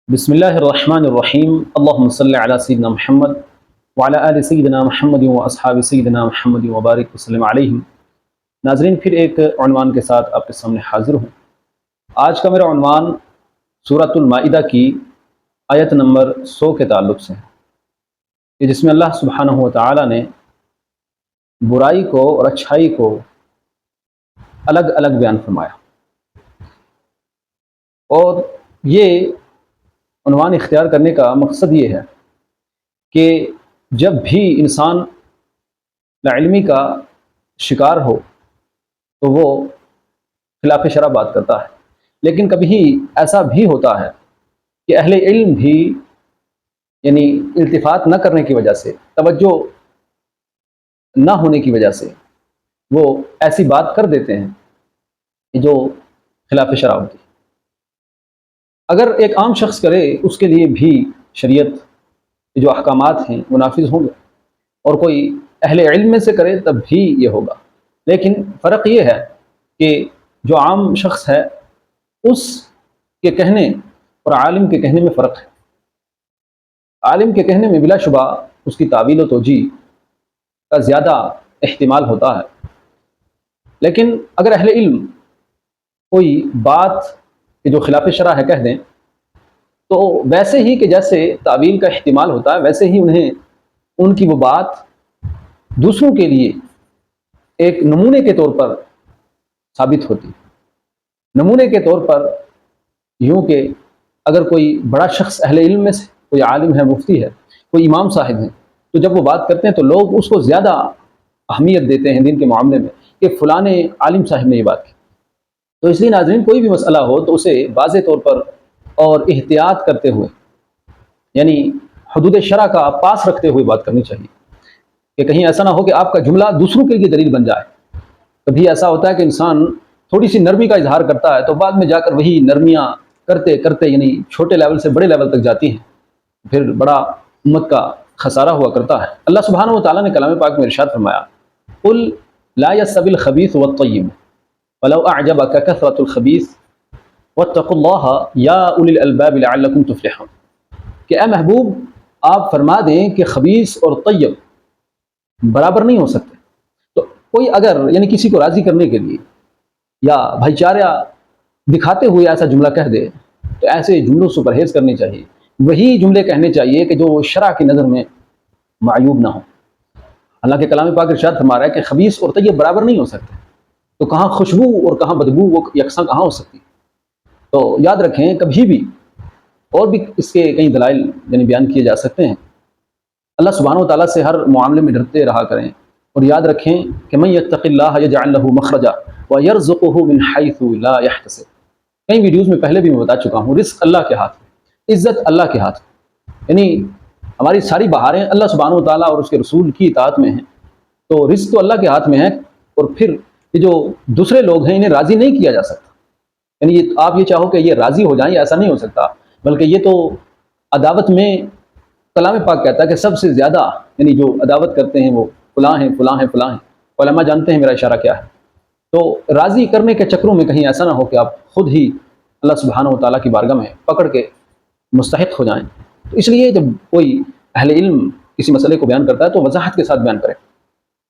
بسم اللہ الرحمن الرحیم اللہم صلی علی سیدنا محمد وعلی آل سیدنا محمد و اصحاب سیدنا محمد وبارک وسلم علیہم۔ ناظرین، پھر ایک عنوان کے ساتھ آپ کے سامنے حاضر ہوں۔ آج کا میرا عنوان سورۃ المائدہ کی آیت نمبر 100 کے تعلق سے ہے کہ جس میں اللہ سبحانہ و تعالی نے برائی کو اور اچھائی کو الگ الگ بیان فرمایا، اور یہ عنوان اختیار کرنے کا مقصد یہ ہے کہ جب بھی انسان لاعلمی کا شکار ہو تو وہ خلاف شرع بات کرتا ہے، لیکن کبھی ایسا بھی ہوتا ہے کہ اہل علم بھی یعنی التفات نہ کرنے کی وجہ سے، توجہ نہ ہونے کی وجہ سے وہ ایسی بات کر دیتے ہیں جو خلاف شرع ہوتی ہے۔ اگر ایک عام شخص کرے اس کے لیے بھی شریعت کے جو احکامات ہیں وہ نافذ ہوں گے، اور کوئی اہل علم میں سے کرے تب بھی یہ ہوگا۔ لیکن فرق یہ ہے کہ جو عام شخص ہے اس کے کہنے اور عالم کے کہنے میں فرق ہے۔ عالم کے کہنے میں بلا شبہ اس کی تعویل و توجیہ کا زیادہ احتمال ہوتا ہے، لیکن اگر اہل علم کوئی بات کہ جو خلاف شرع ہے کہہ دیں تو ویسے ہی کہ جیسے تعویل کا احتمال ہوتا ہے ویسے ہی ان کی وہ بات دوسروں کے لیے ایک نمونے کے طور پر ثابت ہوتی ہے۔ نمونے کے طور پر یوں کہ اگر کوئی بڑا شخص اہل علم میں سے کوئی عالم ہے، مفتی ہے، کوئی امام صاحب ہیں، تو جب وہ بات کرتے ہیں تو لوگ اس کو زیادہ اہمیت دیتے ہیں دین کے معاملے میں کہ فلاں عالم صاحب نے یہ بات کی۔ تو اس لیے ناظرین، کوئی بھی مسئلہ ہو تو اسے واضح طور پر اور احتیاط کرتے ہوئے یعنی حدود شرع کا پاس رکھتے ہوئے بات کرنی چاہیے، کہ کہیں ایسا نہ ہو کہ آپ کا جملہ دوسروں کے لیے دلیل بن جائے۔ کبھی ایسا ہوتا ہے کہ انسان تھوڑی سی نرمی کا اظہار کرتا ہے تو بعد میں جا کر وہی نرمیاں کرتے کرتے یعنی چھوٹے لیول سے بڑے لیول تک جاتی ہیں، پھر بڑا امت کا خسارہ ہوا کرتا ہے۔ اللہ سبحانہ و تعالیٰ نے کلام پاک میں ارشاد فرمایا، قل لا يستوي الخبيث والطيب ولو اعجبك كثرة الخبيث واتقوا الله يا اولي الالباب لعلكم تفلحون، کہ اے محبوب آپ فرما دیں کہ خبیث اور طیب برابر نہیں ہو سکتے۔ تو کوئی اگر یعنی کسی کو راضی کرنے کے لیے یا بھائی چارہ دکھاتے ہوئے ایسا جملہ کہہ دے تو ایسے جملوں سے پرہیز کرنی چاہیے، وہی جملے کہنے چاہیے کہ جو شرع کی نظر میں معیوب نہ ہو۔ اللہ کے کلام پاک ارشاد فرما رہا ہے کہ خبیث اور طیب برابر نہیں ہو سکتے، تو کہاں خوشبو اور کہاں بدبو وہ یکساں کہاں ہو سکتی؟ تو یاد رکھیں، کبھی بھی اور بھی اس کے کئی دلائل یعنی بیان کیے جا سکتے ہیں۔ اللہ سبحانہ و تعالیٰ سے ہر معاملے میں ڈرتے رہا کریں، اور یاد رکھیں کہ من یتق اللہ یجعل لہ مخرجا ویرزقہ من حیث لا یحتسب۔ کئی ویڈیوز میں پہلے بھی میں بتا چکا ہوں، رزق اللہ کے ہاتھ میں، عزت اللہ کے ہاتھ میں، یعنی ہماری ساری بہاریں اللہ سبحانہ و تعالیٰ اور اس کے رسول کی اطاعت میں ہیں، تو رزق تو اللہ کے ہاتھ میں ہے۔ اور پھر یہ جو دوسرے لوگ ہیں انہیں راضی نہیں کیا جا سکتا، یعنی آپ یہ چاہو کہ یہ راضی ہو جائیں، یہ ایسا نہیں ہو سکتا، بلکہ یہ تو عداوت میں کلام پاک کہتا ہے کہ سب سے زیادہ یعنی جو عداوت کرتے ہیں وہ فلاں ہیں فلاں ہیں فلاں ہیں۔ علماء جانتے ہیں میرا اشارہ کیا ہے۔ تو راضی کرنے کے چکروں میں کہیں ایسا نہ ہو کہ آپ خود ہی اللہ سبحانہ و تعالیٰ کی بارگاہ میں پکڑ کے مستحق ہو جائیں۔ تو اس لیے جب کوئی اہل علم کسی مسئلے کو بیان کرتا ہے تو وضاحت کے ساتھ بیان کرے،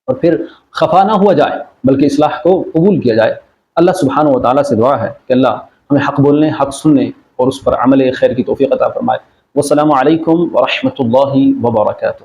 اور پھر خفا نہ ہوا جائے بلکہ اصلاح کو قبول کیا جائے۔ اللہ سبحانہ و تعالیٰ سے دعا ہے کہ اللہ ہمیں حق بولنے، حق سننے اور اس پر عمل خیر کی توفیق عطا فرمائے۔ والسلام علیکم ورحمۃ اللہ وبرکاتہ۔